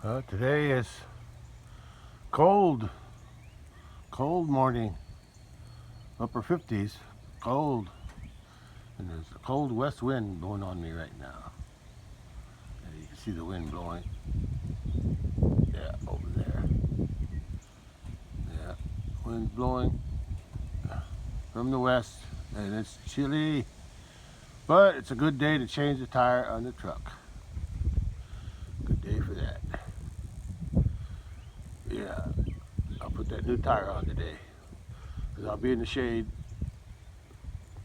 Today is cold morning, upper 50s, cold, and there's a cold west wind blowing on me right now. And you can see the wind blowing, yeah, over there. Yeah, wind blowing from the west, and it's chilly, but it's a good day to change the tire on the truck. Good day for that. Yeah, I'll put that new tire on today, because I'll be in the shade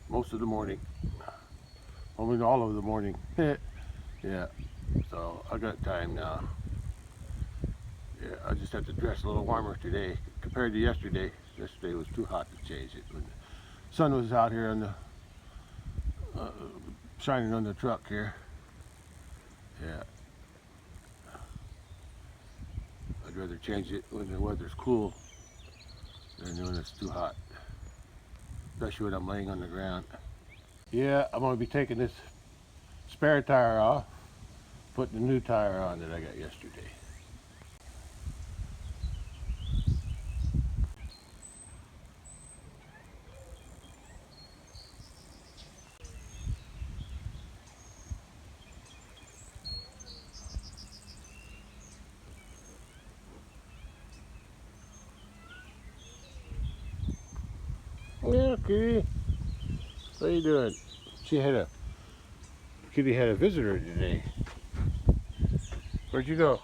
most of the morning. I mean, all of the morning. Yeah, so I got time now. Yeah, I just have to dress a little warmer today compared to yesterday. Yesterday was too hot to change it. When the sun was out here on the shining on the truck here. Yeah, I'd rather change it when the weather's cool than when it's too hot, especially when I'm laying on the ground. Yeah, I'm going to be taking this spare tire off, putting the new tire on that I got yesterday. Yeah, Kitty, what are you doing? Kitty had a visitor today. Where'd you go?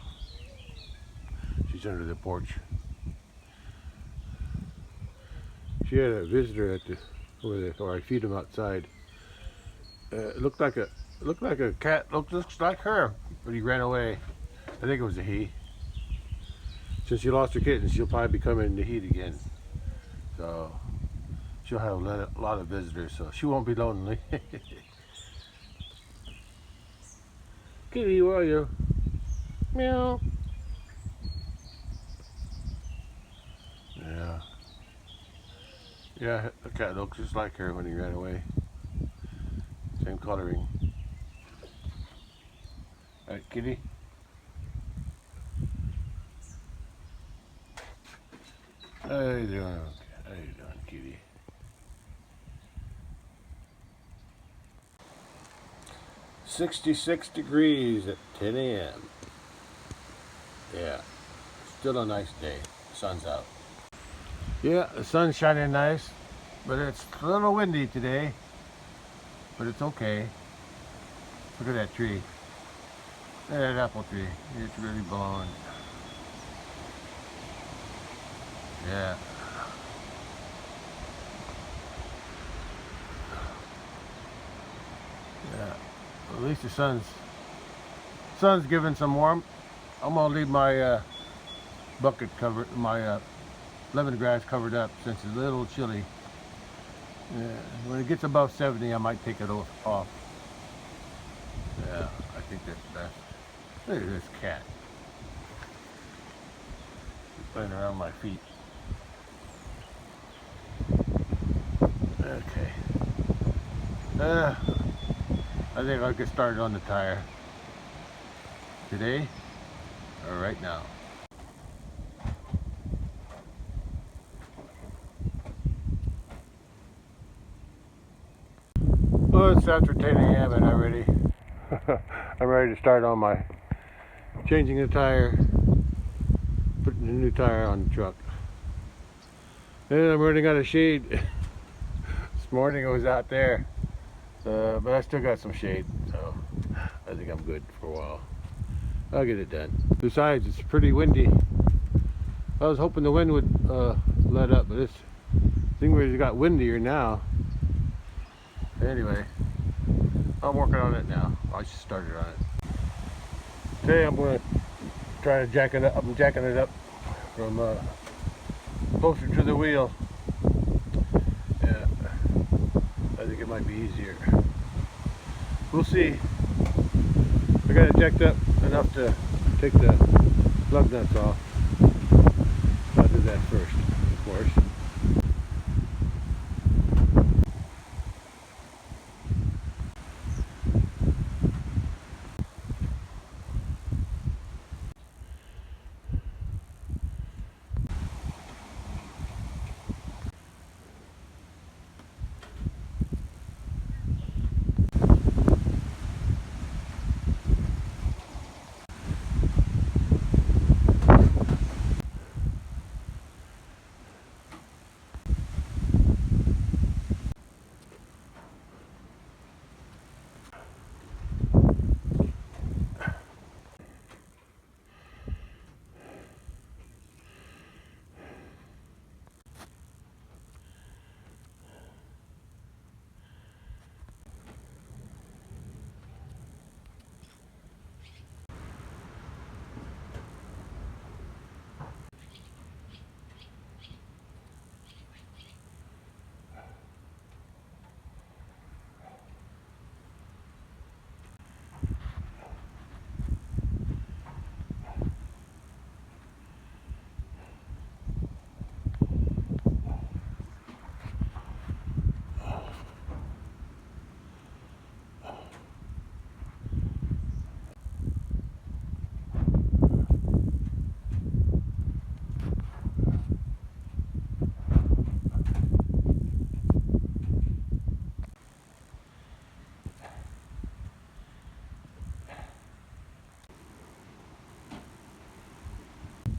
She's under the porch. She had a visitor at where I feed them outside. It looked like a cat. Looks like her, but he ran away. I think it was a he. Since she lost her kitten, she'll probably be coming in the heat again. So she'll have a lot of visitors, so she won't be lonely. Kitty, where are you? Meow. Yeah. Yeah, the cat looks just like her when he ran away. Same coloring. Alright, Kitty. How you doing? How you doing, Kitty? "66 degrees at 10 a.m. Yeah, still a nice day. The sun's out. Yeah, the sun's shining nice, but it's a little windy today. But it's okay. Look at that tree. Look at that apple tree. It's really blowing. Yeah. Yeah. At least the sun's giving some warmth. I'm gonna leave my bucket covered, my lemongrass covered up since it's a little chilly. Yeah. When it gets above 70, I might take it off. Yeah, I think that's best. Look at this cat. She's playing around my feet. Okay. I think I'll get started on the tire today or right now. Well, it's after 10 a.m. and I'm ready to start on my changing the tire, putting the new tire on the truck. And I'm running out of shade. This morning I was out there, but I still got some shade, so I think I'm good for a while. I'll get it done. Besides, it's pretty windy. I was hoping the wind would let up, but it's thing where it got windier now. Anyway, I'm working on it now. I just started on it. Today I'm going to try to jack it up. I'm jacking it up from closer to the wheel. Yeah, I think it might be easier. We'll see. I got it jacked up enough to take the lug nuts off. I'll do that first, of course.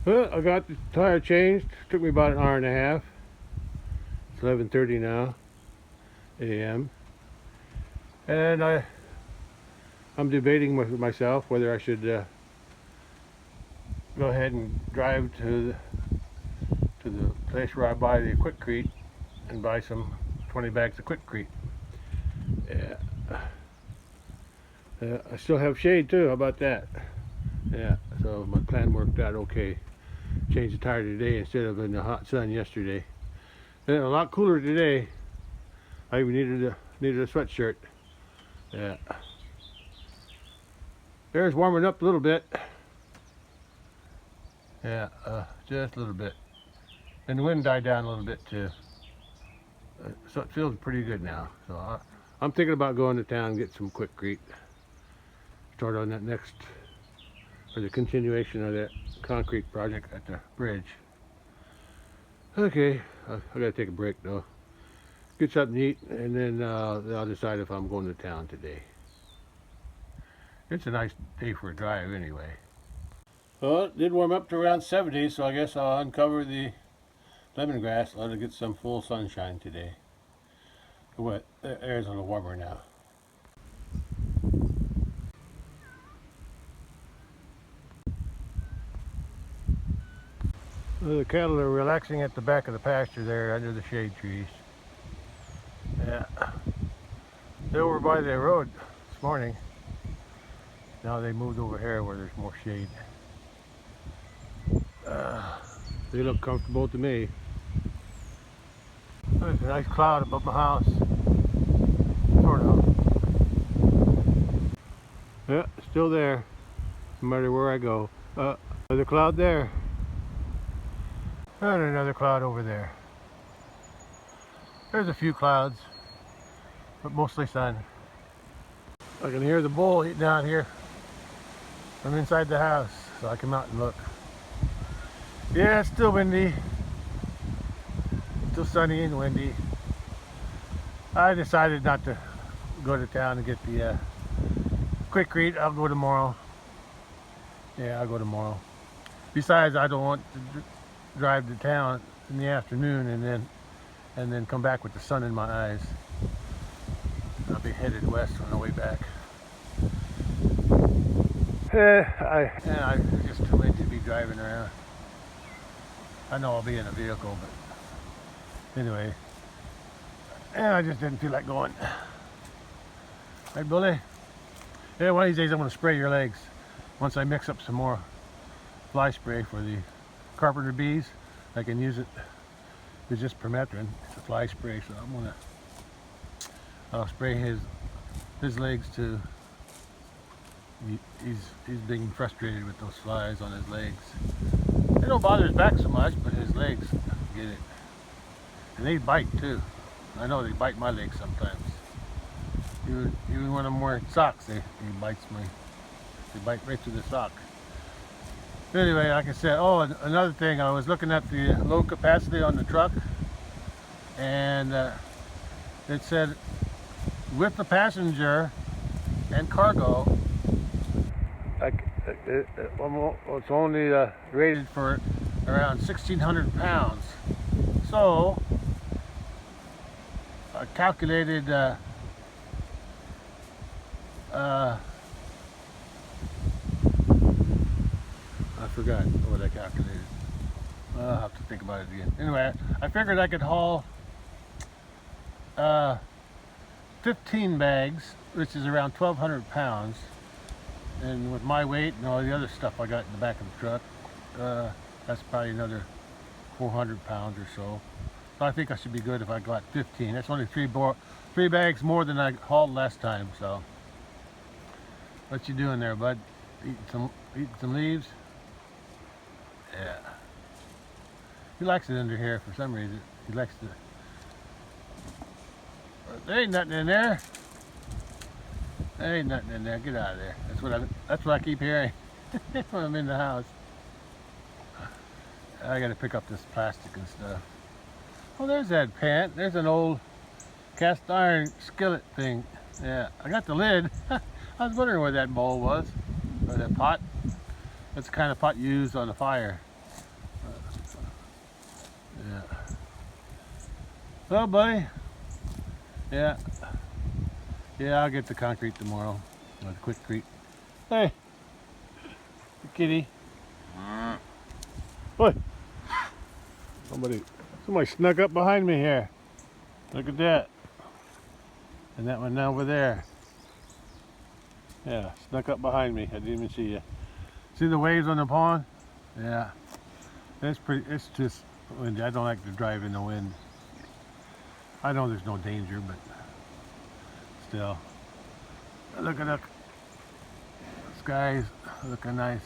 Well, I got the tire changed. Took me about an hour and a half. It's 11:30 now, a.m. And I'm debating with myself whether I should go ahead and drive to the place where I buy the quikrete and buy some 20 bags of quikrete. Yeah. I still have shade too. How about that? Yeah. So my plan worked out okay. Changed the tire today instead of in the hot sun yesterday. And a lot cooler today. I even needed a sweatshirt. Yeah. Air's warming up a little bit. Yeah, just a little bit. And the wind died down a little bit too. So it feels pretty good now. So I'm thinking about going to town and get some quikrete. Start on that next, for the continuation of that concrete project at the bridge. Okay, I gotta take a break though. Get something to eat, and then I'll decide if I'm going to town today. It's a nice day for a drive anyway. Well, it did warm up to around 70, so I guess I'll uncover the lemongrass, let it get some full sunshine today. The air's a little warmer now. The cattle are relaxing at the back of the pasture there under the shade trees. Yeah. They were by the road this morning. Now they moved over here where there's more shade. They look comfortable to me. There's a nice cloud above my house. Sort of. Yeah, still there. No matter where I go. Another cloud there. And another cloud over there. There's a few clouds, but mostly sun. I can hear the bull eating out here. I'm inside the house, so I come out and look. Yeah, it's still windy. Still sunny and windy. I decided not to go to town and get the quikrete. I'll go tomorrow. Yeah, I'll go tomorrow. Besides, I don't want to drive to town in the afternoon and then come back with the sun in my eyes. I'll be headed west on the way back. I'm just too late to be driving around. I know I'll be in a vehicle, but anyway. I just didn't feel like going. Right, Bully? Yeah, one of these days I'm going to spray your legs. Once I mix up some more fly spray for the carpenter bees, I can use it. It's just permethrin. It's a fly spray, so I'll spray his legs too. He's being frustrated with those flies on his legs. They don't bother his back so much, but his legs get it. And they bite too. I know they bite my legs sometimes. Even when I'm wearing socks, he bites me. They bite right through the sock. Anyway, like I said, another thing, I was looking at the load capacity on the truck, and it said with the passenger and cargo, it's only rated for around 1,600 pounds. So I calculated I forgot what I calculated. I'll have to think about it again. Anyway, I figured I could haul 15 bags, which is around 1,200 pounds. And with my weight and all the other stuff I got in the back of the truck, that's probably another 400 pounds or so. So I think I should be good if I got 15. That's only three bags more than I hauled last time. So, what you doing there, bud? Eating some leaves? Yeah. He likes it under here for some reason. He likes to. There ain't nothing in there. There ain't nothing in there. Get out of there. That's what I keep hearing when I'm in the house. I gotta pick up this plastic and stuff. Oh, there's that pan. There's an old cast iron skillet thing. Yeah, I got the lid. I was wondering where that bowl was, or that pot. That's the kind of pot you use on the fire. Yeah. Well, buddy. Yeah. Yeah, I'll get the concrete tomorrow. Or the quikrete. Hey, kitty. What? Somebody snuck up behind me here. Look at that. And that one over there. Yeah, snuck up behind me. I didn't even see you. See the waves on the pond? Yeah. It's just windy. I don't like to drive in the wind. I know there's no danger, but still. Look at the skies looking nice.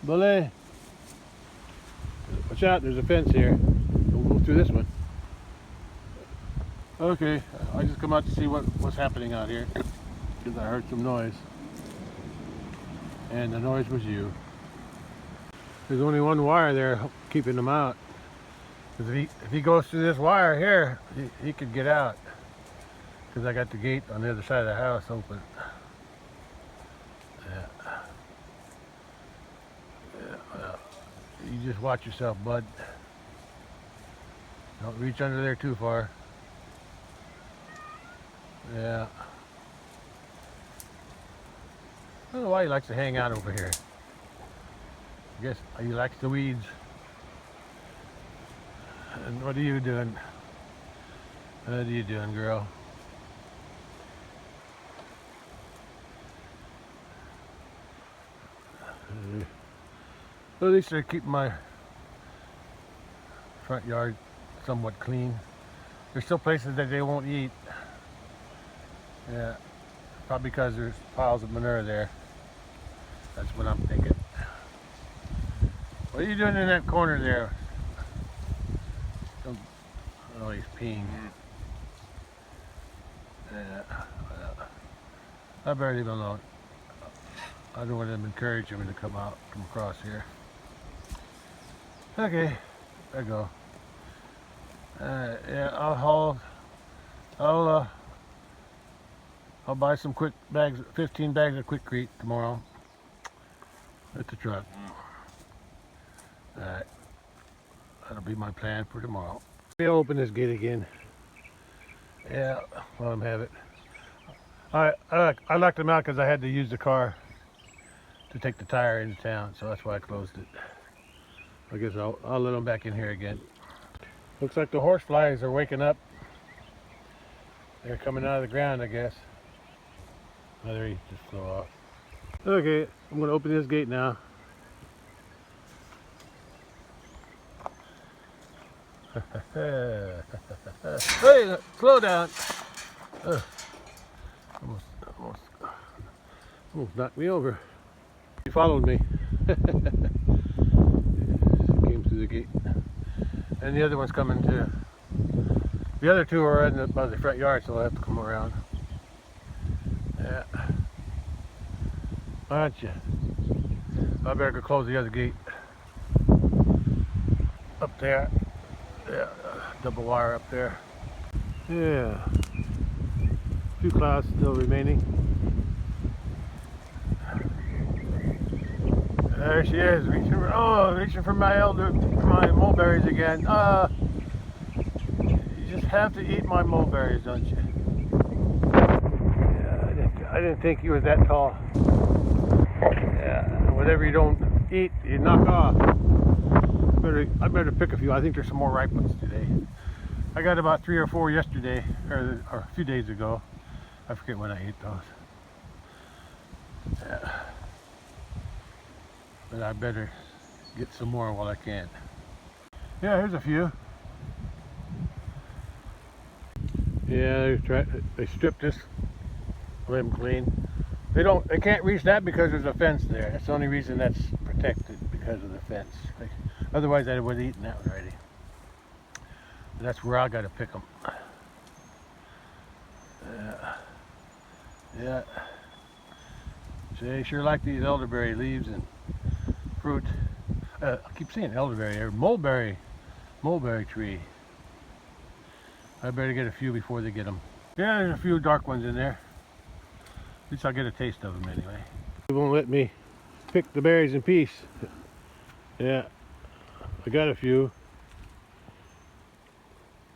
Bully. Watch out, there's a fence here. We'll go through this one. Okay, I just come out to see what's happening out here because I heard some noise. And the noise was you. There's only one wire there keeping them out. Because if he goes through this wire here, he could get out. Because I got the gate on the other side of the house open. Yeah. Yeah, well, you just watch yourself, bud. Don't reach under there too far. Yeah. I don't know why he likes to hang out over here. I guess he likes the weeds. And what are you doing? What are you doing, girl? Well, at least I keep my front yard somewhat clean. There's still places that they won't eat. Yeah, probably because there's piles of manure there. That's what I'm thinking. What are you doing in that corner there? Oh, he's peeing. Yeah, well, I better leave him alone. I don't want to encourage him to come across here. Okay, there you go. Yeah, I'll buy some 15 bags of quikrete tomorrow at the truck. Alright, that'll be my plan for tomorrow. Maybe I'll open this gate again. Yeah, while I'm having it. I locked them out because I had to use the car to take the tire into town, so that's why I closed it. I guess I'll let them back in here again. Looks like the horse flies are waking up. They're coming out of the ground, I guess. Oh, there he just flew off. Okay, I'm going to open this gate now. Hey, slow down. Almost knocked me over. He followed me. Came through the gate. And the other one's coming too. The other two are by the front yard, so I'll have to come around. Yeah. Aren't you? I better go close the other gate. Up there. Yeah, double wire up there. Yeah. A few clouds still remaining. There she is, reaching for my mulberries again. You just have to eat my mulberries, don't you? Yeah, I didn't think you were that tall. Yeah, whatever you don't eat, you knock off. I better pick a few. I think there's some more ripe ones today. I got about 3 or 4 yesterday, or a few days ago. I forget when I ate those. Yeah. But I better get some more while I can. Yeah, here's a few. Yeah, they stripped this limb clean. They can't reach that because there's a fence there. That's the only reason that's protected, because of the fence. Otherwise, I would have eaten that one already. But that's where I got to pick them. Yeah. They sure like these elderberry leaves and fruit. I keep saying elderberry or mulberry tree. I better get a few before they get them. Yeah, there's a few dark ones in there. At least I'll get a taste of them anyway. They won't let me pick the berries in peace. Yeah, I got a few,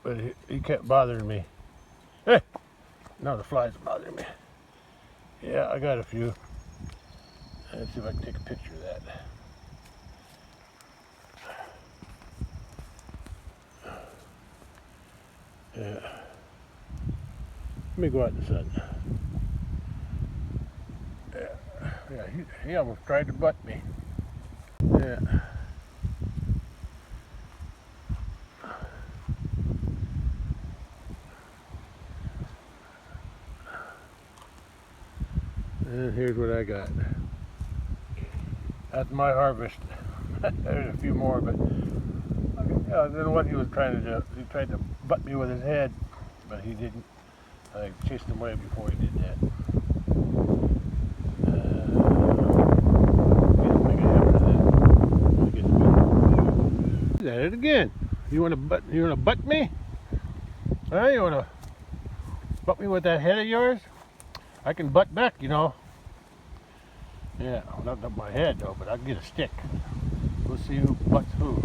but he kept bothering me. Hey, now the flies are bothering me. Yeah, I got a few. Let's see if I can take a picture of that. Yeah. Let me go out in the sun. Yeah, he almost tried to butt me. Yeah. And here's what I got. That's my harvest. There's a few more, but I don't know what he was trying to do. He tried to butt me with his head, but he didn't. I chased him away before he did that. Is that it again? You want to butt me? Huh? You want to butt me with that head of yours? I can butt back, you know. Yeah, not up my head though, but I can get a stick. We'll see who butts who.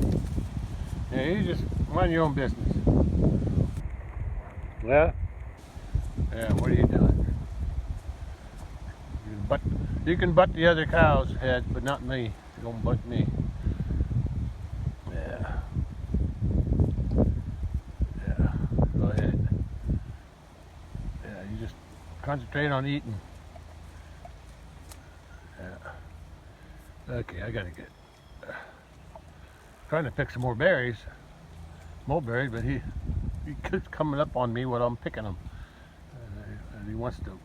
Yeah, you just mind your own business. Yeah? Yeah, what are you doing? You can butt the other cow's head, but not me. You don't butt me. Yeah. Yeah, go ahead. Yeah, you just concentrate on eating. Yeah. Okay, I gotta get trying to pick some more berries, mulberries, but he keeps coming up on me while I'm picking them, and he wants to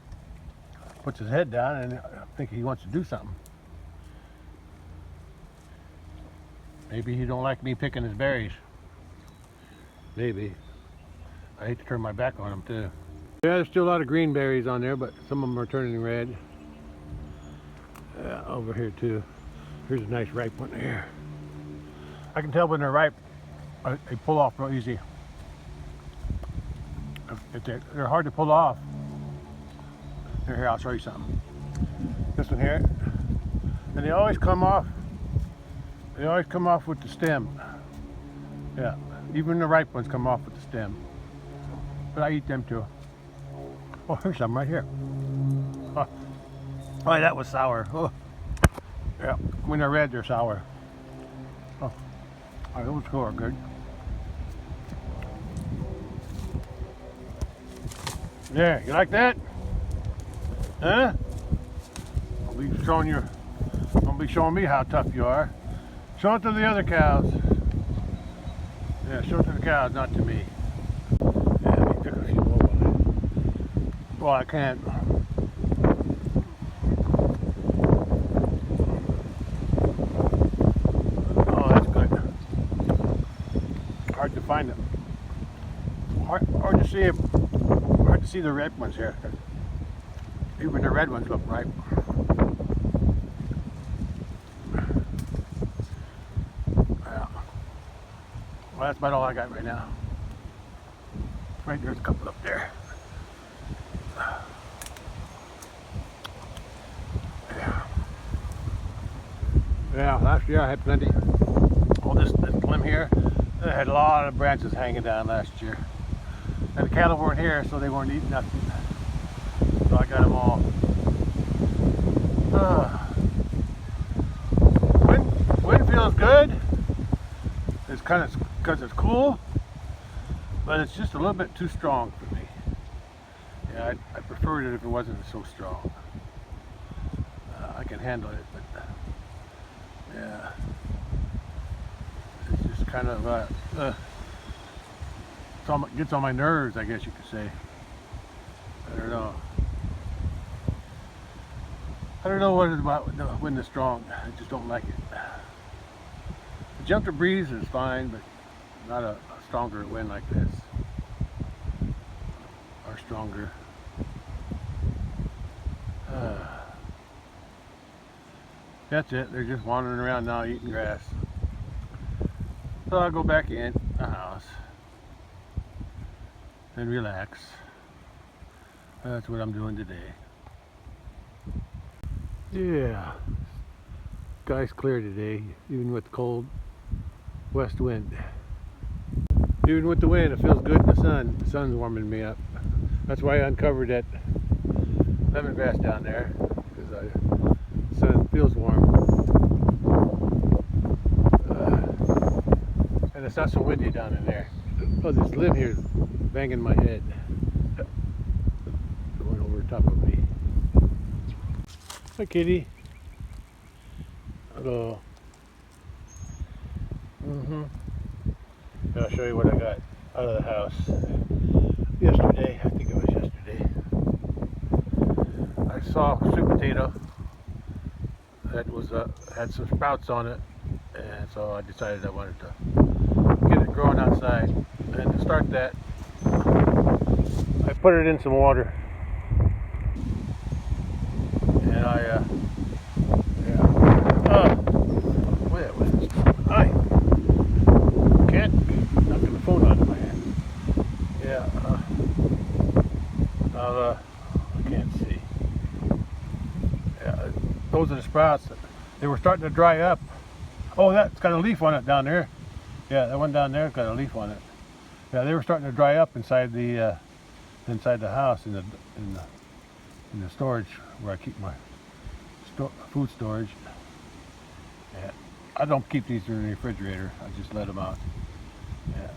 puts his head down, and I think he wants to do something. Maybe he don't like me picking his berries. Maybe. I hate to turn my back on him too. Yeah, there's still a lot of green berries on there, but some of them are turning red. Over here too. Here's a nice ripe one here. I can tell when they're ripe. They pull off real easy. If they're hard to pull off. Here, I'll show you something. This one here. And they always come off. They always come off with the stem. Yeah, even the ripe ones come off with the stem. But I eat them too. Oh, here's some right here. Oh, that was sour. Oh. Yeah, when they're red, they're sour. Oh, those are good. Yeah, you like that? Huh? Don't be showing me how tough you are. Show it to the other cows. Yeah, show it to the cows, not to me. Yeah, let me pick a few more on it. Well, I can't. Oh, that's good. Hard to find them. Hard to see the red ones here. Even the red ones look ripe. Yeah. Well, that's about all I got right now. Right, there's a couple up there. Yeah, last year I had plenty. Oh, this limb here, I had a lot of branches hanging down last year. And the cattle weren't here, so they weren't eating nothing. So I got them all. Wind feels good. It's kind of because it's cool, but it's just a little bit too strong for me. Yeah, I preferred it if it wasn't so strong. I can handle it, but yeah, it's just kind of gets on my nerves, I guess you could say. I don't know. I don't know what it's about when the wind is strong. I just don't like it. A gentle breeze is fine, but not a stronger wind like this. Or stronger. That's it. They're just wandering around now eating grass. So I'll go back in the house and relax. That's what I'm doing today. Yeah. Sky's clear today, even with the cold west wind. Even with the wind, it feels good in the sun. The sun's warming me up. That's why I uncovered that lemongrass down there, because the sun feels warm. And it's not so windy down in there. Oh, this limb here is banging my head. Going over top of me. Hi, kitty. Hello. I'll show you what I got out of the house yesterday. I think it was yesterday. I saw a sweet potato that was had some sprouts on it, and so I decided I wanted to get it growing outside. And to start that, I put it in some water, and I knocking the phone out of my hand. Yeah, I can't see. Yeah, those are the sprouts. They were starting to dry up. Oh, that's got a leaf on it down there. Yeah, that one down there got a leaf on it. Yeah, they were starting to dry up inside the house in the storage where I keep my food storage. Yeah, I don't keep these in the refrigerator. I just let them out. Yeah,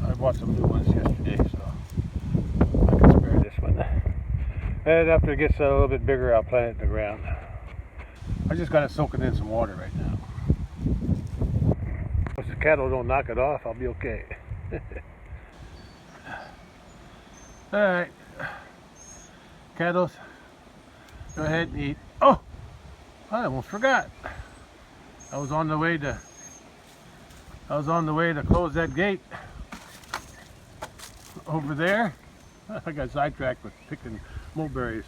I bought some new ones yesterday, so I can spare this one. And after it gets a little bit bigger, I'll plant it in the ground. I just got to soak it in some water right now. If the cattle don't knock it off, I'll be okay. All right, cattle, go ahead and eat. Oh, I almost forgot. I was on the way to close that gate over there. I got sidetracked with picking mulberries.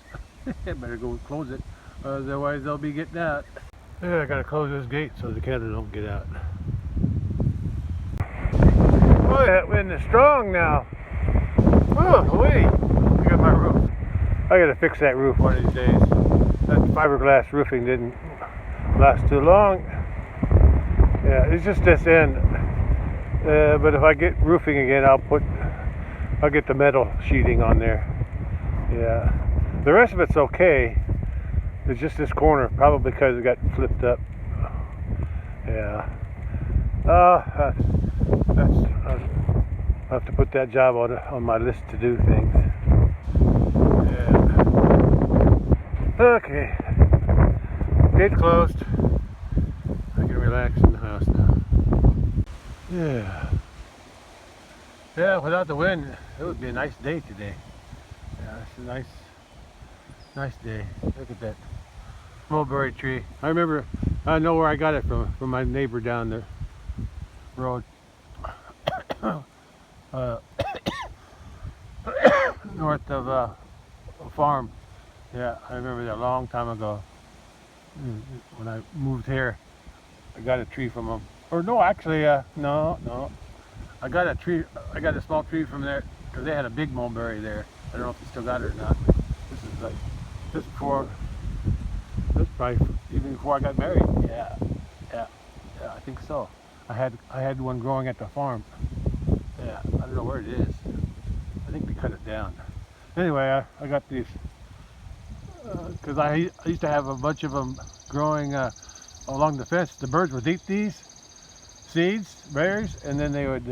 I better go close it, otherwise they'll be getting out. Yeah, I gotta close this gate so the cattle don't get out. Boy, that wind is strong now. Oh, wait! I got my roof. I gotta fix that roof one of these days. That fiberglass roofing didn't last too long. Yeah, it's just this end. But if I get roofing again, I'll get the metal sheeting on there. Yeah, the rest of it's okay. It's just this corner, probably because it got flipped up. Yeah. I'll have to put that job on my list to do things. Yeah. Okay. Gate closed. I can relax in the house now. Yeah. Yeah, without the wind, it would be a nice day today. Yeah, it's a nice day. Look at that mulberry tree. I know where I got it from my neighbor down the road. North of a farm. Yeah, I remember that a long time ago. When I moved here, I got a tree from him. Or no, actually, no. I got a small tree from there because they had a big mulberry there. I don't know if they still got it or not. This is probably even before I got married. Yeah, I think so. I had one growing at the farm. Yeah, I don't know where it is. I think they cut it down. Anyway, I got these because I used to have a bunch of them growing along the fence. The birds would eat these seeds, berries, and then they would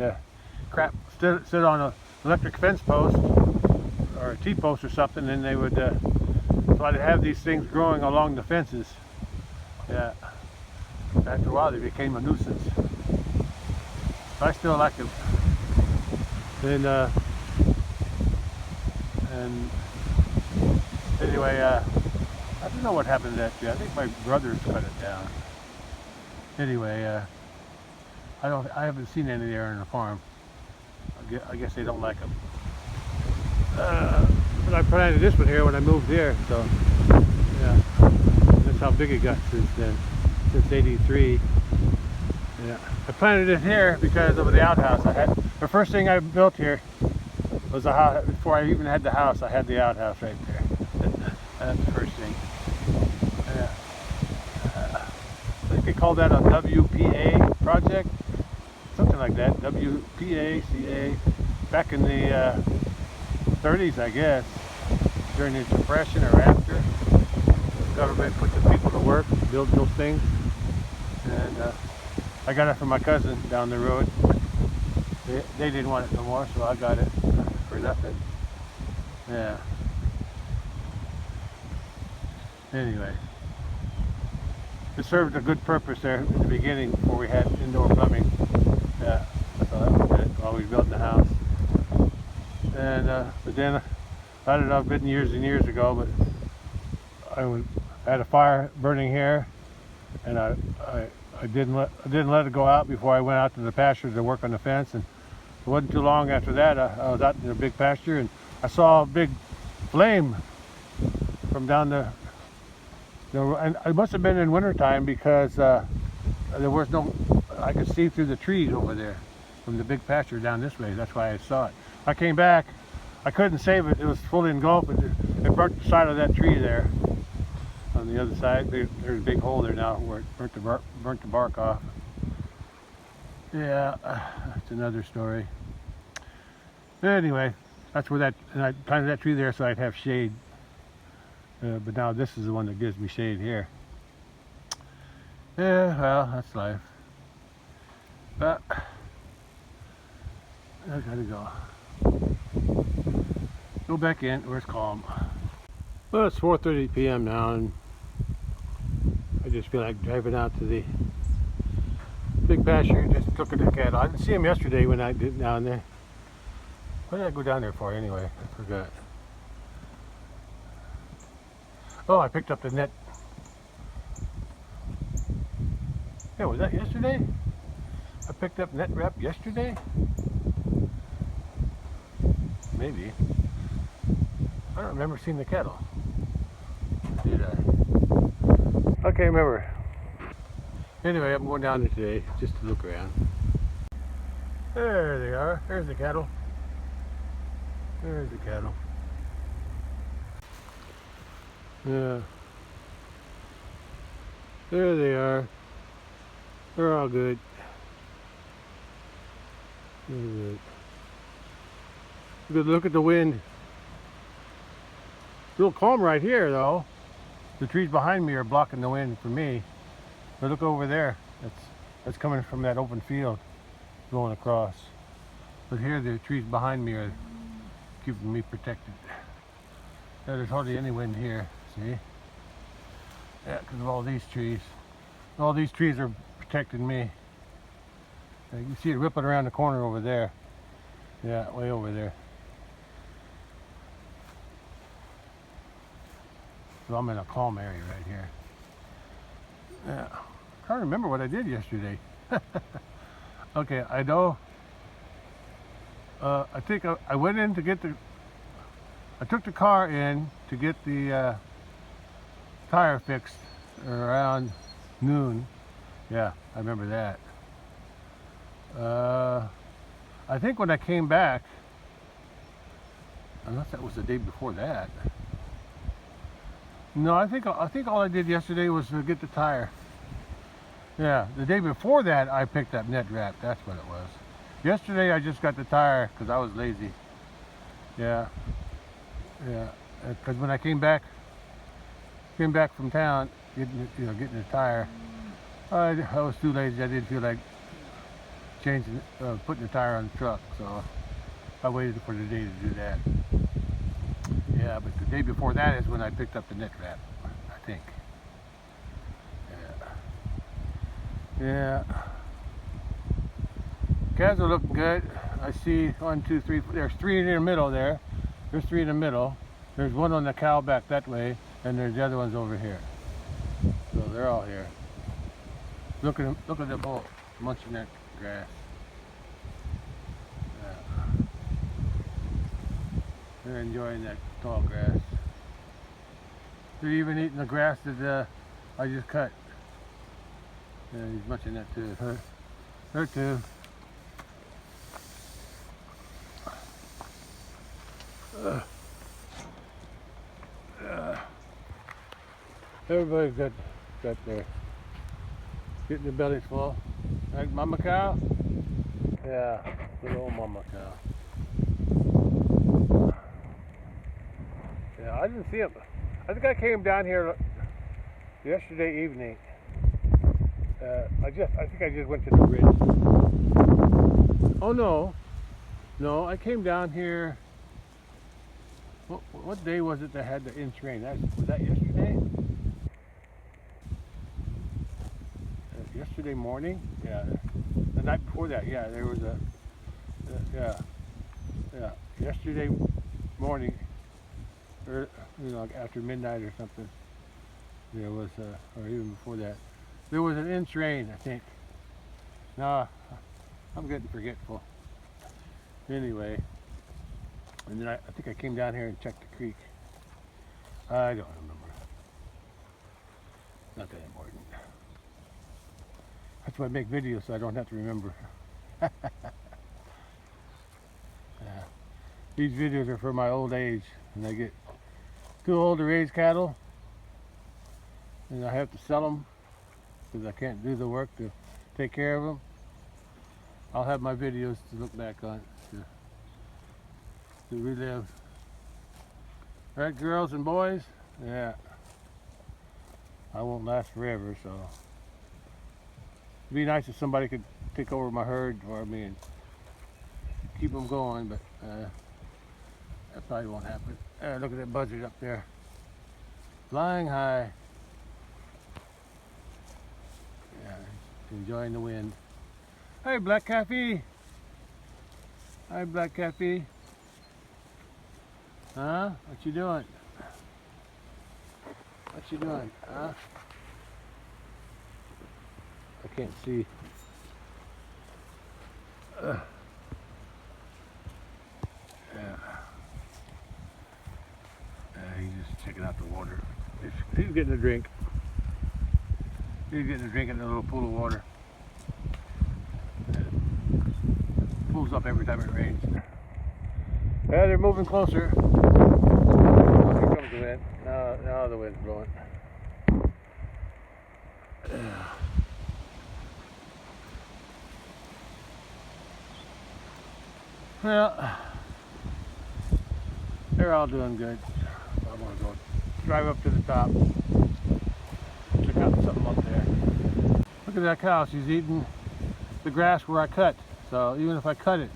sit on an electric fence post or a T-post or something, and they would so I'd have these things growing along the fences. Yeah. After a while, they became a nuisance. But I still like them. And anyway, I don't know what happened to that tree. I think my brothers cut it down. Anyway, I haven't seen any there on the farm. I guess they don't like them. But I planted this one here when I moved here, so yeah, that's how big it got since then, since '83. Yeah, I planted it here because of the outhouse. The first thing I built here was a house. Before I even had the house, I had the outhouse right there. That's the first thing. Yeah. think they call that a WPA project, something like that. WPACA, back in the 30s, I guess, during the Depression or after. The government put the people to work, building those things. And I got it from my cousin down the road. They didn't want it no more, so I got it for nothing. Yeah. Anyway, it served a good purpose there in the beginning before we had indoor plumbing. Yeah, so that was good while we built the house. And but then, I don't know, it's been years and years ago, but I had a fire burning here, and I didn't let it go out before I went out to the pasture to work on the fence. And it wasn't too long after that, I was out in the big pasture, and I saw a big flame from down there. And it must have been in winter time, because there was no, I could see through the trees over there from the big pasture down this way. That's why I saw it. I came back, I couldn't save it. It was fully engulfed. It burnt the side of that tree there. On the other side, there's a big hole there now where it burnt the bark off. Yeah, that's another story. Anyway, that's where that, and I planted that tree there so I'd have shade. But now this is the one that gives me shade here. Yeah, well, that's life. But I gotta go. Go back in where it's calm. Well, it's 4:30 p.m. now, and I just feel like driving out to the big pasture, just looking at the cattle. I didn't see them yesterday when I did down there. What did I go down there for anyway? I forgot. Oh, I picked up the net. Yeah, was that yesterday? I picked up net wrap yesterday? Maybe. I don't remember seeing the cattle. Did I? I can't remember. Anyway, I'm going down there today just to look around. There they are. There's the cattle. There's the cattle. Yeah. There they are. They're all good. They're good. Good look at the wind. It's a little calm right here though. The trees behind me are blocking the wind for me. But look over there. That's coming from that open field going across. But here the trees behind me are keeping me protected. Yeah, there's hardly any wind here. See? Yeah, because of all these trees. All these trees are protecting me. You can see it rippling around the corner over there. Yeah, way over there. So I'm in a calm area right here. Yeah. I can't remember what I did yesterday. Okay, I know. I think I went in to get I took the car in to get the tire fixed around noon. Yeah, I remember that. I think when I came back, unless that was the day before that. No, I think all I did yesterday was to get the tire. Yeah, the day before that I picked up net wrap. That's what it was. Yesterday I just got the tire because I was lazy. Yeah, yeah. Because when I came back from town, getting the tire, I was too lazy. I didn't feel like putting the tire on the truck, so I waited for the day to do that. Yeah, but the day before that is when I picked up the net wrap, I think. Yeah. Yeah. Calves are looking good. I see 1, 2, 3. There's 3 in the middle there. There's 3 in the middle. There's one on the cow back that way, and there's the other ones over here. So they're all here. Look at them all munching that grass. Yeah. They're enjoying that tall grass. They're even eating the grass that I just cut. Yeah, he's munching that too. Her too. Everybody's got their Getting the bellies full. Like mama cow? Yeah, good old mama cow. Yeah, I didn't see him. I think I came down here yesterday evening. I think I just went to the ridge. Oh no, I came down here. What day was it that had the inch rain? Was that yesterday? Yesterday morning? Yeah. The night before that, yeah, there was yeah. Yesterday morning, or after midnight or something, there was, or even before that, there was an inch rain, I think. Nah, I'm getting forgetful. Anyway, and then I think I came down here and checked the creek. I don't remember. Not that important. That's why I make videos, so I don't have to remember. Yeah. These videos are for my old age, and I get too old to raise cattle, and I have to sell them because I can't do the work to take care of them. I'll have my videos to look back on, to relive. Right, girls and boys? Yeah. I won't last forever, so it'd be nice if somebody could take over my herd for me and keep them going, but that probably won't happen. Look at that buzzard up there, flying high. Yeah, enjoying the wind. Hey, Black Caffey. Hi, Black Caffey. Huh? What you doing? What you doing? Huh? I can't see. Yeah. He's just checking out the water. He's getting a drink. He's getting a drink in a little pool of water. It pulls up every time it rains. Yeah, they're moving closer. Here comes the wind. Now the wind's blowing. Yeah. Well, they're all doing good. I'm gonna go drive up to the top, check out something up there. Look at that cow. She's eating the grass where I cut. So even if I cut it,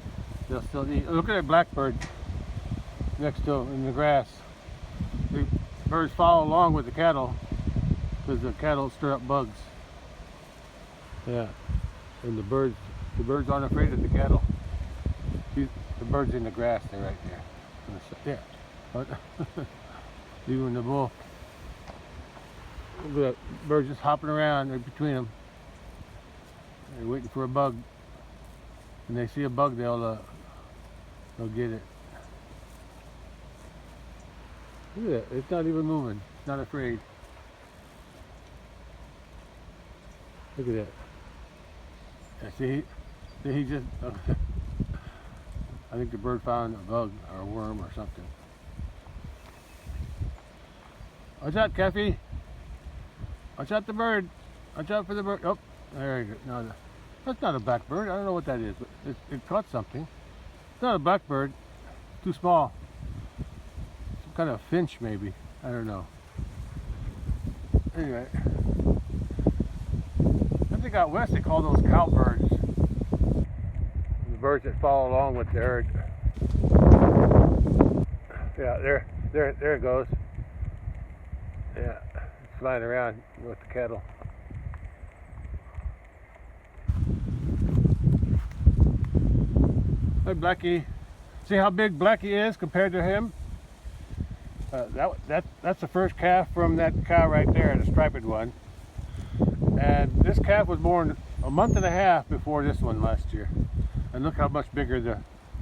they'll still eat. Look at that blackbird next to them in the grass. The birds follow along with the cattle because the cattle stir up bugs. Yeah, and the birds aren't afraid of the cattle. The bird's in the grass. They're right there. Yeah. Even the bull. Look at that bird just hopping around right between them. They're waiting for a bug. When they see a bug, they'll get it. Look at that. It's not even moving. It's not afraid. Look at that. Yeah, see, he just. I think the bird found a bug or a worm or something. Watch out, Caffey. Watch out the bird. Watch out for the bird. Oh, there you go. No, that's not a blackbird. I don't know what that is, but it caught something. It's not a blackbird. Too small. Some kind of finch, maybe. I don't know. Anyway, I think out west they call those cowbirds. The birds that follow along with the herd. Yeah, there it goes. Yeah, it's flying around with the cattle. Hey, Blackie. See how big Blackie is compared to him? That's the first calf from that cow right there, the striped one. And this calf was born a month and a half before this one last year. And look how much bigger the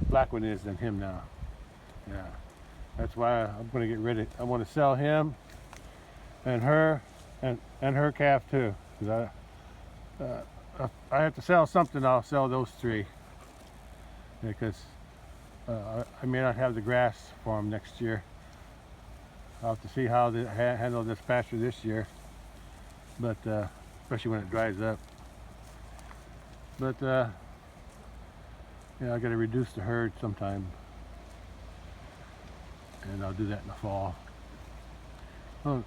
black one is than him now. Yeah, that's why I'm going to get rid of it. I want to sell him and her and her calf too. Because I have to sell something. I'll sell those three because I may not have the grass for them next year. I'll have to see how they handle this pasture this year, but especially when it dries up. But yeah, I got to reduce the herd sometime, and I'll do that in the fall. Oh,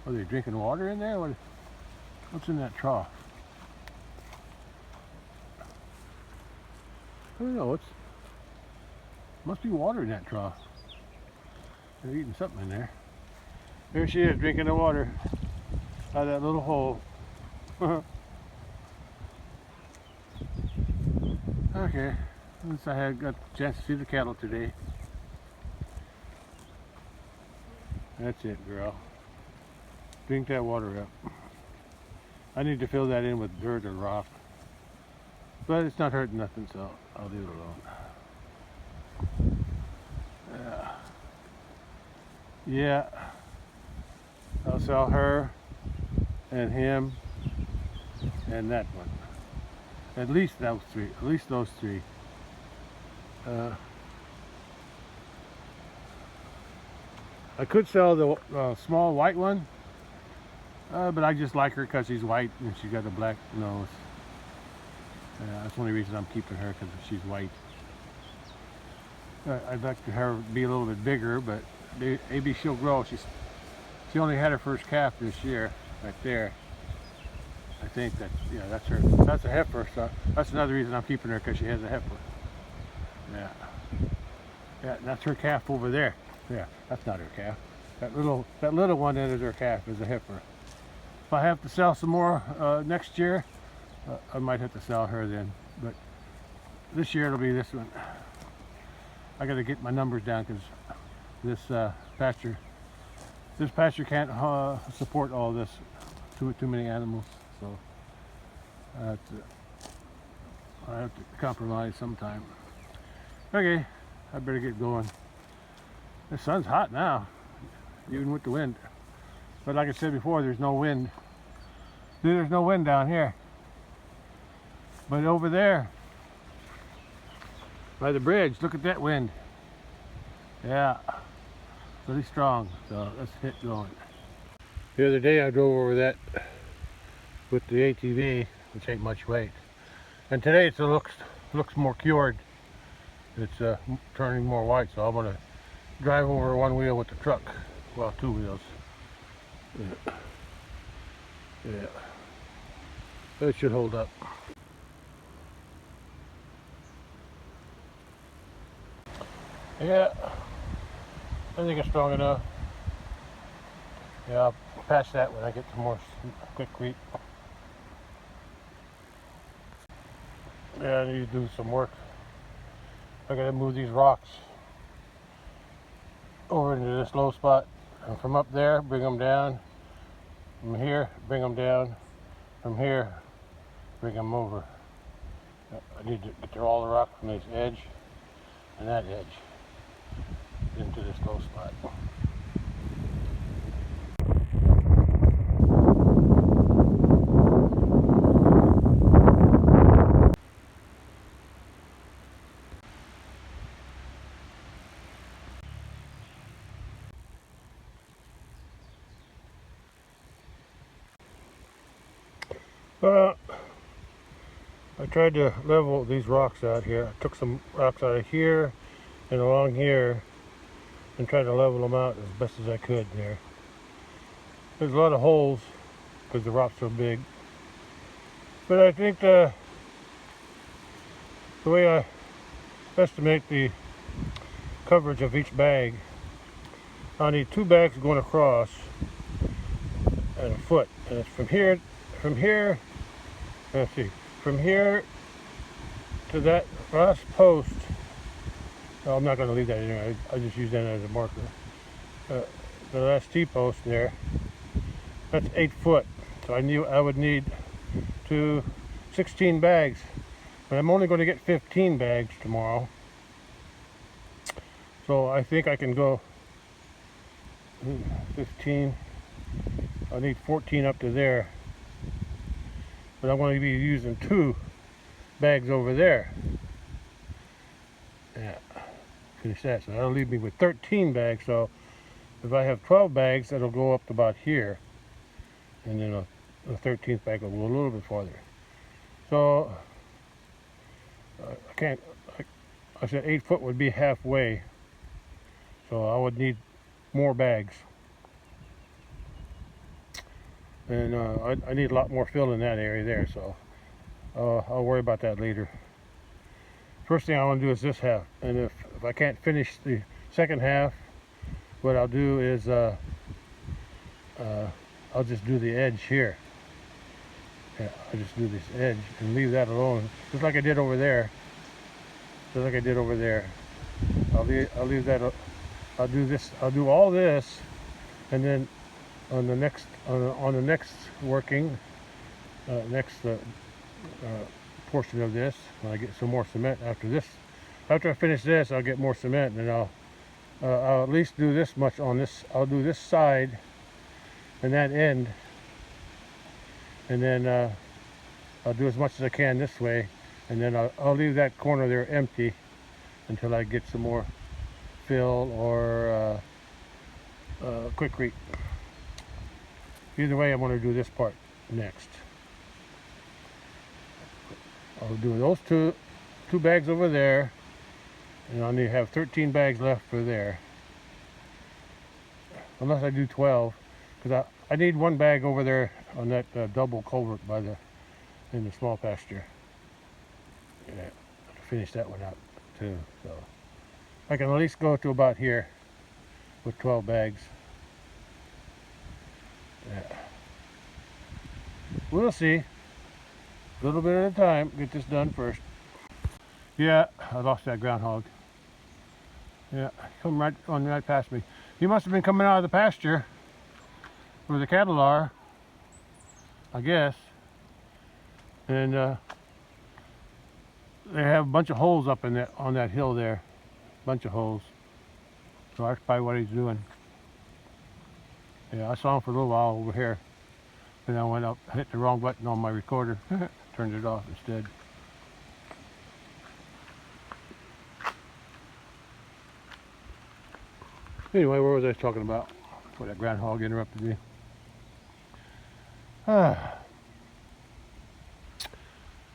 are they drinking water in there? What's in that trough? I don't know. Must be water in that trough. They're eating something in there. There she is, drinking the water out of that little hole. Okay, at least I got a chance to see the cattle today. That's it, girl. Drink that water up. I need to fill that in with dirt or rock. But it's not hurting nothing, so I'll leave it alone. Yeah. I'll sell her and him and that one. At least those three. At least those three. I could sell the small white one, but I just like her because she's white and she's got a black nose. That's the only reason I'm keeping her, because she's white. I'd like her to be a little bit bigger, but maybe she'll grow. She only had her first calf this year, right there. I think that's her. That's a heifer, so that's another reason I'm keeping her, because she has a heifer. Yeah. Yeah, that's her calf over there. Yeah, that's not her calf. That little one that is her calf is a heifer. If I have to sell some more next year, I might have to sell her then. But this year it'll be this one. I got to get my numbers down, because this pasture can't support all this. Too many animals, so I have to compromise sometime. Okay, I better get going. The sun's hot now, even with the wind. But like I said before, there's no wind. There's no wind down here. But over there, by the bridge, look at that wind. Yeah, really strong. So let's get going. The other day I drove over that with the ATV, which ain't much weight. And today it looks more cured. It's turning more white, so I'm gonna drive over one wheel with the truck. Well, two wheels. Yeah. That should hold up. Yeah, I think it's strong enough. Yeah, I'll patch that when I get some more quikrete. Yeah, I need to do some work. I gotta move these rocks over into this low spot, and from up there bring them down. From here bring them down. From here bring them over. I need to get all the rock from this edge and that edge into this low spot. I tried to level these rocks out here. I took some rocks out of here and along here and tried to level them out as best as I could there. There's a lot of holes because the rock's so big. But I think the way I estimate the coverage of each bag, I need 2 bags going across and a foot. And it's from here, let's see, from here to that last post. No, I'm not going to leave that in there. I just use that as a marker. The last T-post there, that's 8 foot. So I would need 16 bags. But I'm only going to get 15 bags tomorrow. So I think I can go 15. I need 14 up to there. But I'm going to be using 2 bags over there. Yeah, finish that. So that'll leave me with 13 bags. So if I have 12 bags, that'll go up to about here. And then the 13th bag will go a little bit farther. So I can't, I said 8 foot would be halfway. So I would need more bags. And I need a lot more fill in that area there, so I'll worry about that later. First thing I want to do is this half, and if I can't finish the second half, what I'll do is I'll just do the edge here. Yeah, I'll just do this edge and leave that alone, just like I did over there. Just like I did over there. I'll leave that. I'll do this. I'll do all this, and then on the next working portion of this, when I get some more cement after this, after I finish this, I'll get more cement, and I'll at least do this much on this. I'll do this side and that end, and then I'll do as much as I can this way, and then I'll leave that corner there empty until I get some more fill or quikrete. Either way, I'm going to do this part next. I'll do those two bags over there, and I only have 13 bags left for there. Unless I do 12, because I need one bag over there on that double culvert in the small pasture. Yeah, to finish that one up too. So I can at least go to about here with 12 bags. Yeah. We'll see. A little bit at a time. Get this done first. Yeah, I lost that groundhog. Yeah, come right past me. He must have been coming out of the pasture where the cattle are, I guess. And they have a bunch of holes up on that hill there. Bunch of holes. So that's probably what he's doing. Yeah, I saw him for a little while over here. Then I went up, hit the wrong button on my recorder, turned it off instead. Anyway, what was I talking about? Before that groundhog interrupted me. Oh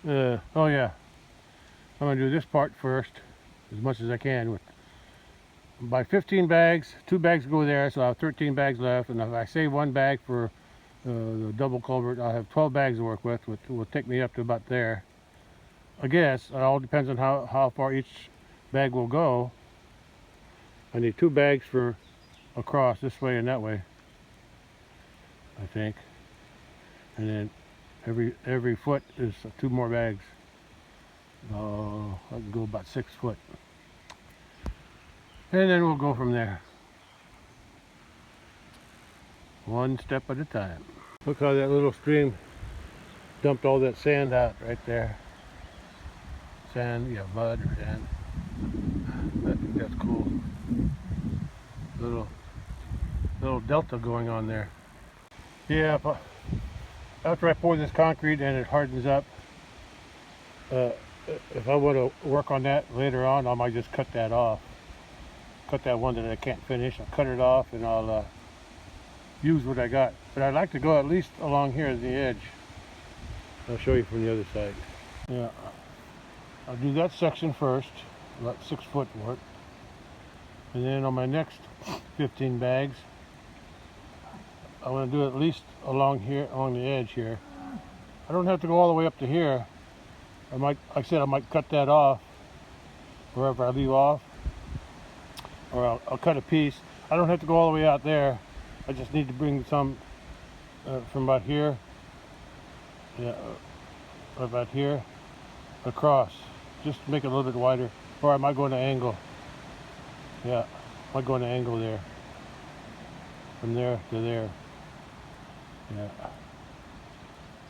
yeah, I'm gonna do this part first, as much as I can. By 15 bags, 2 bags go there, so I have 13 bags left, and if I save 1 bag for the double culvert, I'll have 12 bags to work with, which will take me up to about there. I guess it all depends on how far each bag will go. I need 2 bags for across this way and that way, I think, and then every foot is 2 more bags. I can go about 6 foot. And then we'll go from there. One step at a time. Look how that little stream dumped all that sand out right there. Sand, yeah, mud or sand. I think that's cool. Little delta going on there. Yeah, after I pour this concrete and it hardens up, if I want to work on that later on, I might just cut that off. Cut that one that I can't finish. I'll cut it off and I'll use what I got. But I'd like to go at least along here at the edge. I'll show you from the other side. Yeah, I'll do that section first, about 6 foot work. And then on my next 15 bags, I want to do at least along here, along the edge here. I don't have to go all the way up to here. Like I said, I might cut that off wherever I leave off. Or I'll cut a piece. I don't have to go all the way out there. I just need to bring some from about here, yeah, about here, across. Just to make it a little bit wider. Or I might go in an angle. Yeah, I might go in an angle there. From there to there. Yeah.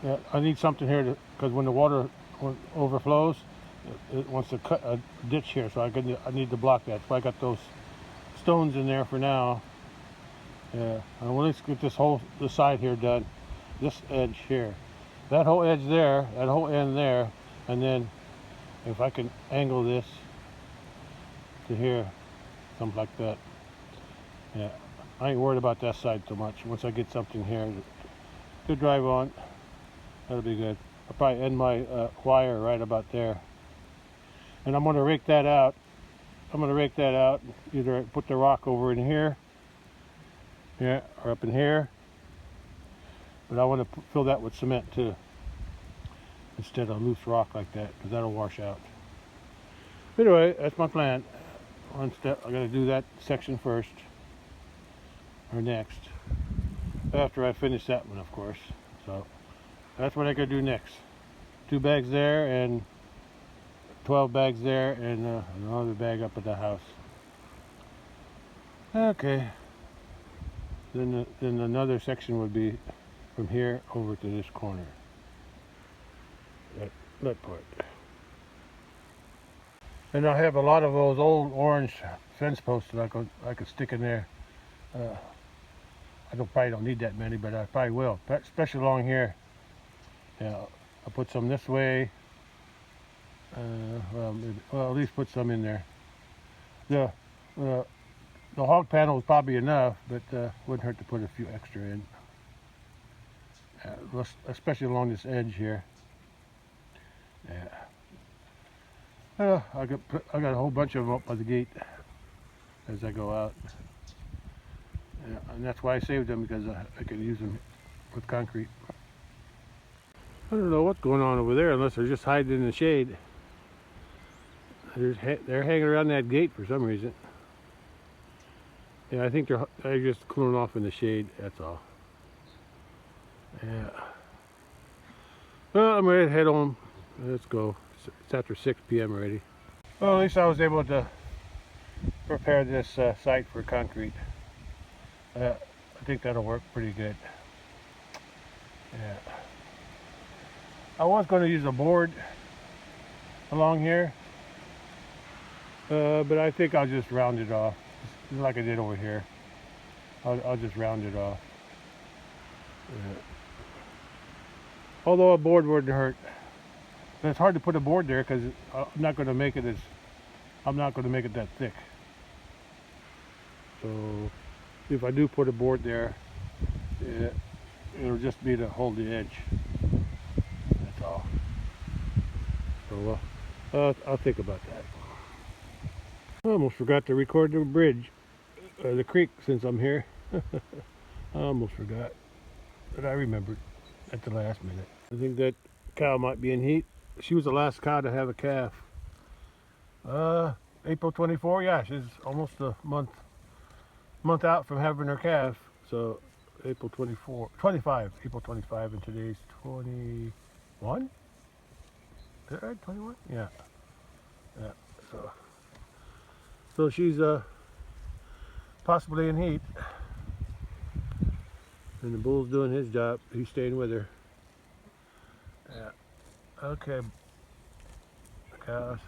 Yeah, I need something here because when the water overflows, it wants to cut a ditch here, so I need to block that. So I got those stones in there for now. Yeah, and let's get this side here done. This edge here, that whole edge there, that whole end there, and then if I can angle this to here, something like that. Yeah, I ain't worried about that side so much. Once I get something here to drive on, that'll be good. I'll probably end my wire right about there. And I'm going to rake that out. I'm going to rake that out. Either put the rock over in here, yeah, or up in here. But I want to fill that with cement too, instead of loose rock like that, because that'll wash out. Anyway, that's my plan. One step, I got to do that section first, or next, after I finish that one, of course. So that's what I got to do next. 2 bags there, and 12 bags there, and another bag up at the house. Okay. Then another section would be from here over to this corner. That part. And I have a lot of those old orange fence posts that I could stick in there. I probably don't need that many, but I probably will, especially along here. Yeah, I'll put some this way. Well, at least put some in there. The hog panel is probably enough, but wouldn't hurt to put a few extra in, especially along this edge here. Yeah. I got a whole bunch of them up by the gate as I go out. Yeah, and that's why I saved them, because I could use them with concrete. I don't know what's going on over there, unless they're just hiding in the shade. They're hanging around that gate for some reason. Yeah, I think they're just cooling off in the shade, that's all. Yeah. Well, I'm ready to head home. Let's go. It's after 6 p.m. already. Well, at least I was able to prepare this site for concrete. I think that'll work pretty good. Yeah. I was going to use a board along here, but I think I'll just round it off, just like I did over here. I'll just round it off. Yeah. Although a board wouldn't hurt. But it's hard to put a board there because I'm not going to make it that thick. So if I do put a board there, it'll just be to hold the edge. That's all. So I'll think about that. I almost forgot to record the bridge, the creek, since I'm here. I almost forgot, but I remembered at the last minute. I think that cow might be in heat. She was the last cow to have a calf. April 24, yeah, she's almost a month out from having her calf. So April 25, and today's 21? Is that right, 21? Yeah. Yeah, so she's possibly in heat. And the bull's doing his job. He's staying with her. Yeah. Okay. Cows.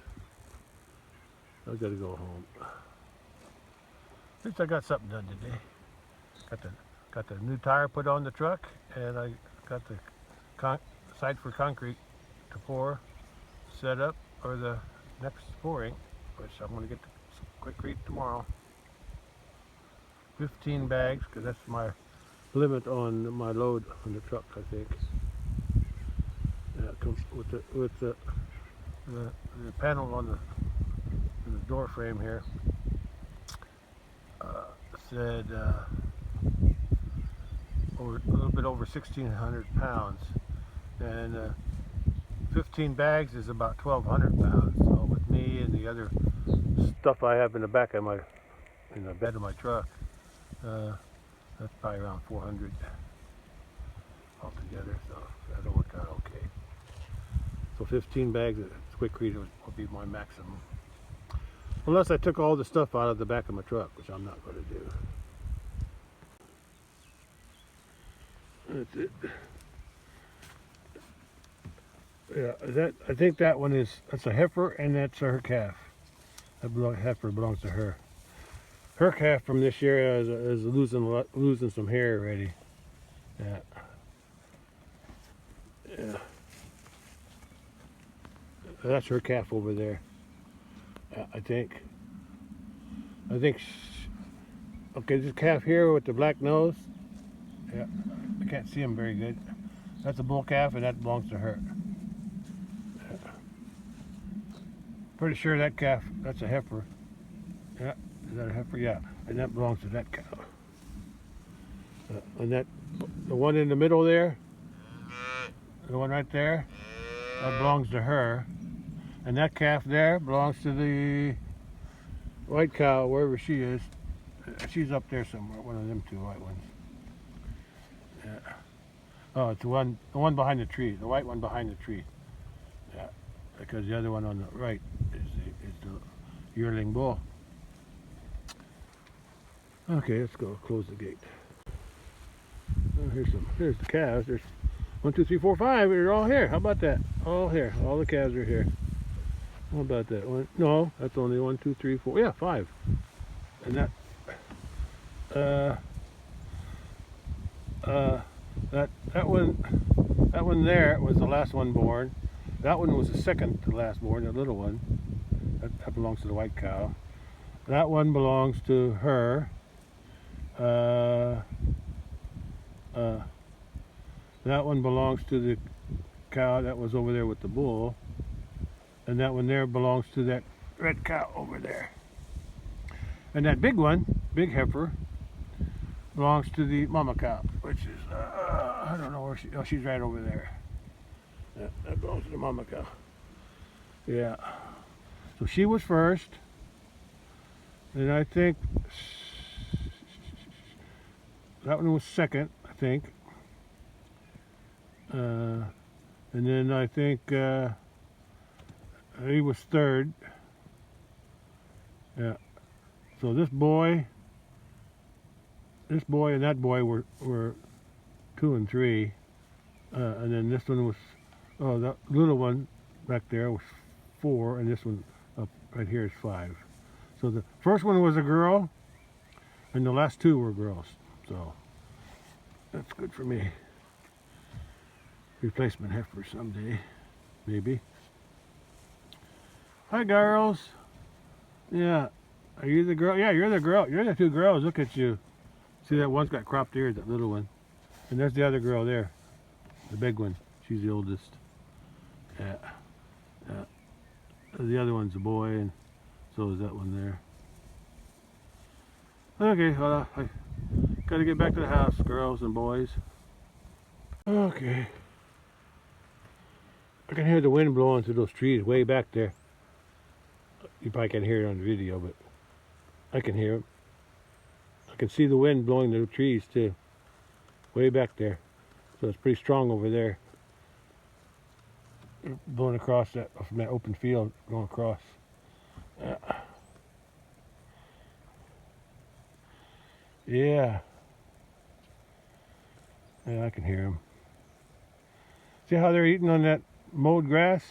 I gotta go home. At least I got something done today. Got the new tire put on the truck, and I got the site for concrete to pour set up for the next pouring, which I'm going to get the quikrete tomorrow. 15 bags, because that's my limit on my load on the truck, I think. Yeah, it comes with the panel on the door frame here. Said a little bit over 1,600 pounds, and 15 bags is about 1,200 pounds. So with me and the other stuff I have in the back of in the bed of my truck, that's probably around 400 altogether. So that'll work out okay. So 15 bags of quikrete will be my maximum. Unless I took all the stuff out of the back of my truck, which I'm not going to do. That's it. Yeah, I think that one that's a heifer, and that's her calf. That heifer belongs to her. Her calf from this year is losing some hair already. Yeah. Yeah. That's her calf over there. I think. Okay, this calf here with the black nose. Yeah, I can't see him very good. That's a bull calf, and that belongs to her. Pretty sure that calf, that's a heifer. Yeah, is that a heifer? Yeah, and that belongs to that cow. And that, the one in the middle there, the one right there, that belongs to her. And that calf there belongs to the white cow, wherever she is. She's up there somewhere, one of them two white ones. Yeah. Oh, it's the one behind the tree, the white one behind the tree. Yeah, because the other one on the right is the yearling bull. Okay, let's go close the gate. Oh, here's the calves. There's 1, 2, 3, 4, 5. They're all here. How about that? All here. All the calves are here. How about that one? No, that's only 1, 2, 3, 4. Yeah, 5. And that that one there was the last one born. That one was the second to last born, the little one. That belongs to the white cow. That one belongs to her. That one belongs to the cow that was over there with the bull. And that one there belongs to that red cow over there. And that big one, big heifer, belongs to the mama cow, which is, I don't know where she's right over there. Yeah, that belongs to the mama cow. Yeah. So she was first. And I think that one was second, I think. And then I think he was third. Yeah. So this boy and that boy were 2 and 3. And then this one was, oh, that little one back there was 4, and this one up right here is 5. So the first one was a girl, and the last 2 were girls. So that's good for me. Replacement heifer someday, maybe. Hi, girls. Yeah. Are you the girl? Yeah, you're the girl. You're the 2 girls. Look at you. See, that one's got cropped ears, that little one. And there's the other girl there, the big one. She's the oldest. Yeah. Yeah. The other one's a boy, and so is that one there. Okay, well, I gotta get back to the house, girls and boys. Okay. I can hear the wind blowing through those trees way back there. You probably can't hear it on the video, but I can hear it. I can see the wind blowing through the trees too, way back there. So it's pretty strong over there, blowing across that from that open field, going across. Yeah. Yeah, I can hear them. See how they're eating on that mowed grass?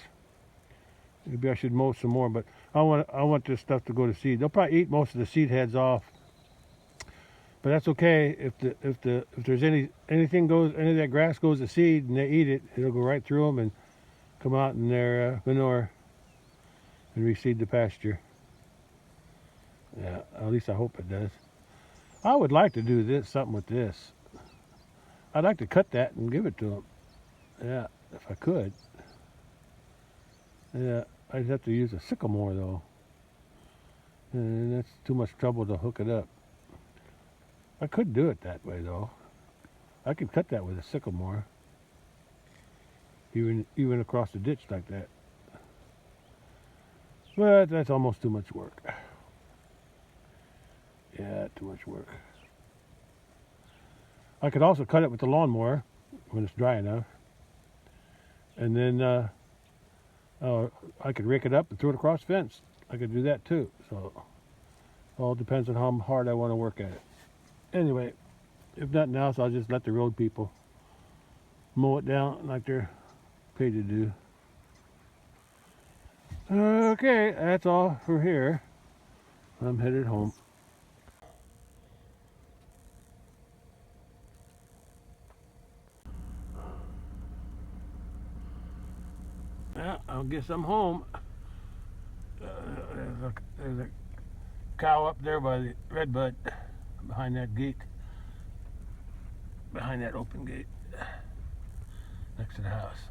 Maybe I should mow some more, but I want this stuff to go to seed. They'll probably eat most of the seed heads off, but that's okay. If there's anything goes, any of that grass goes to seed and they eat it, it'll go right through them and come out in their manure and reseed the pasture. Yeah, at least I hope it does. I would like to do something with this. I'd like to cut that and give it to them. Yeah, if I could. Yeah, I'd have to use a sycamore though. And that's too much trouble to hook it up. I could do it that way though. I could cut that with a sycamore. Even across the ditch like that. But that's almost too much work. Yeah, too much work. I could also cut it with the lawnmower when it's dry enough. And then I could rake it up and throw it across the fence. I could do that too. So it all depends on how hard I want to work at it. Anyway, if nothing else, I'll just let the road people mow it down like they're paid to do. Okay, that's all for here. I'm headed home. Yeah, I guess I'm home. There's a cow up there by the redbud, behind that gate, behind that open gate, next to the house.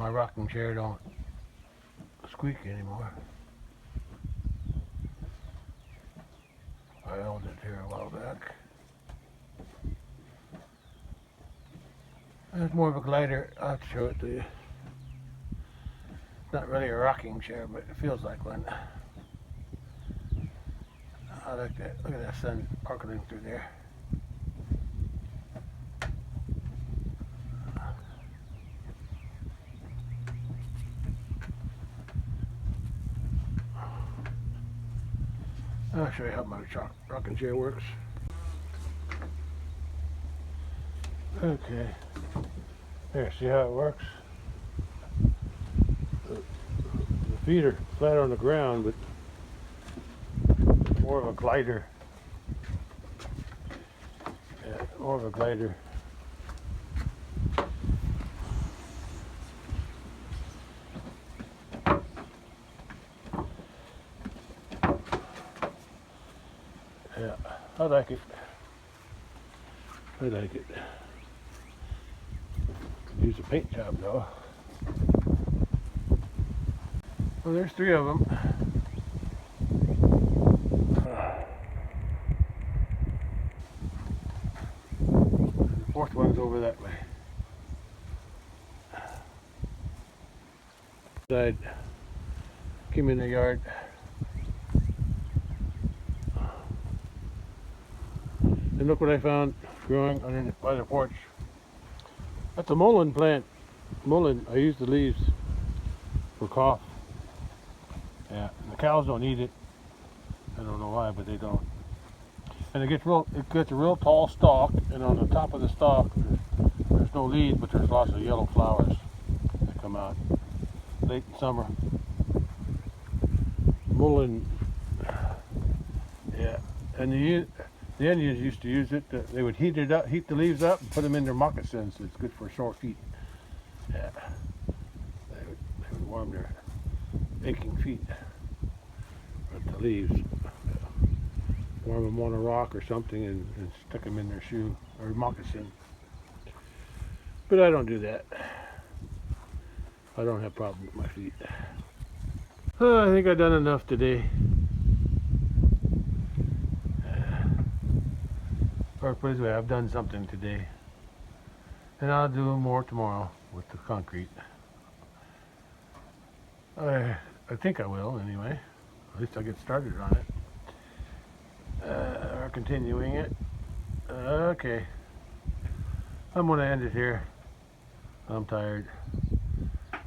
my rocking chair don't squeak anymore. I held it here a while back. It's more of a glider. I'll have to show it to you. It's not really a rocking chair, but it feels like one. I like that. Look at that sun sparkling through there. I'll show you how my rocking chair works. Okay. There, see how it works? The feet are flat on the ground, but more of a glider. Yeah, more of a glider. Yeah, I like it. I like it. Could use a paint job though. Well, there's 3 of them. The 4th one's over that way. Side. Came in the yard. And look what I found growing underneath by the porch. That's a mullein plant. Mullein, I use the leaves for cough. Yeah, and the cows don't eat it. I don't know why, but they don't. And it gets a real tall stalk, and on the top of the stalk, there's no leaves, but there's lots of yellow flowers that come out late in summer. Mullein, yeah, and the Indians used to use it. They would heat the leaves up, and put them in their moccasins. It's good for sore feet. Yeah, they would warm their aching feet with the leaves. Warm them on a rock or something and stick them in their shoe or moccasin. But I don't do that. I don't have problems with my feet. I think I've done enough today. Or put it this way, I've done something today. And I'll do more tomorrow with the concrete. I think I will anyway. At least I'll get started on it. Or continuing it. Okay. I'm going to end it here. I'm tired.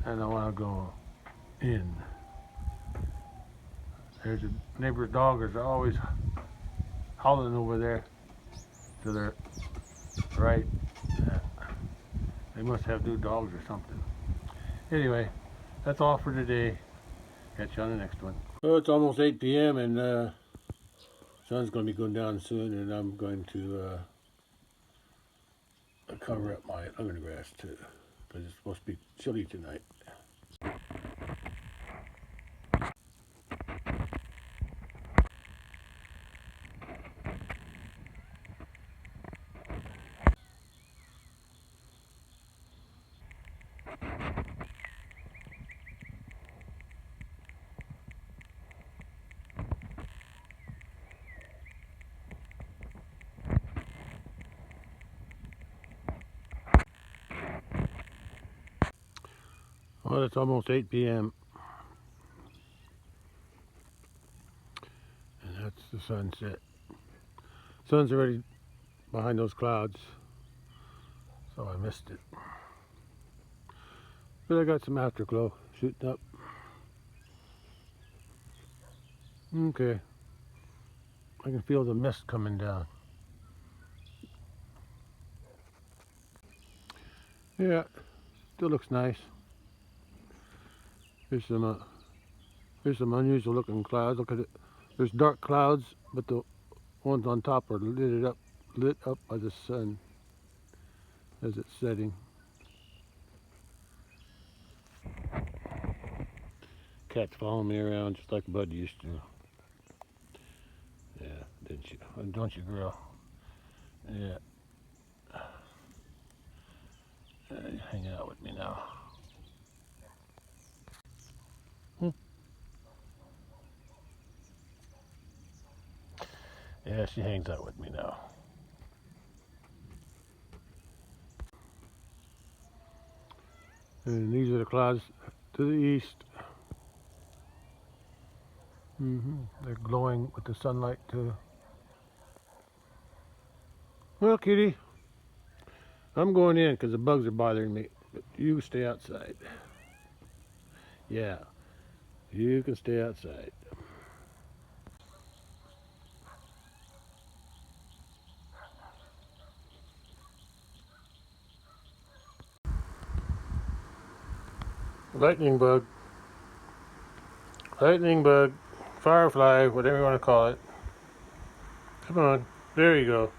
And I want to go in. There's a neighbor's dog is always howling over there to their right. They must have new dogs or something. Anyway, that's all for today. Catch you on the next one. Oh, it's almost 8 p.m. and sun's going to be going down soon, and I'm going to cover up my lemongrass too, because it's supposed to be chilly tonight. Well, it's almost 8 p.m. and that's the sunset. Sun's already behind those clouds, so I missed it. But I got some afterglow shooting up. Okay. I can feel the mist coming down. Yeah, still looks nice. Here's some unusual looking clouds. Look at it. There's dark clouds, but the ones on top are lit up by the sun as it's setting. Cat's following me around just like Bud used to. Yeah, didn't you? Don't you, girl? Yeah. Hanging out with me now. Yeah, she hangs out with me now. And these are the clouds to the east. They're glowing with the sunlight too. Well, kitty, I'm going in because the bugs are bothering me. But you stay outside. Yeah, you can stay outside. Lightning bug, lightning bug, firefly, whatever you want to call it. Come on, there you go.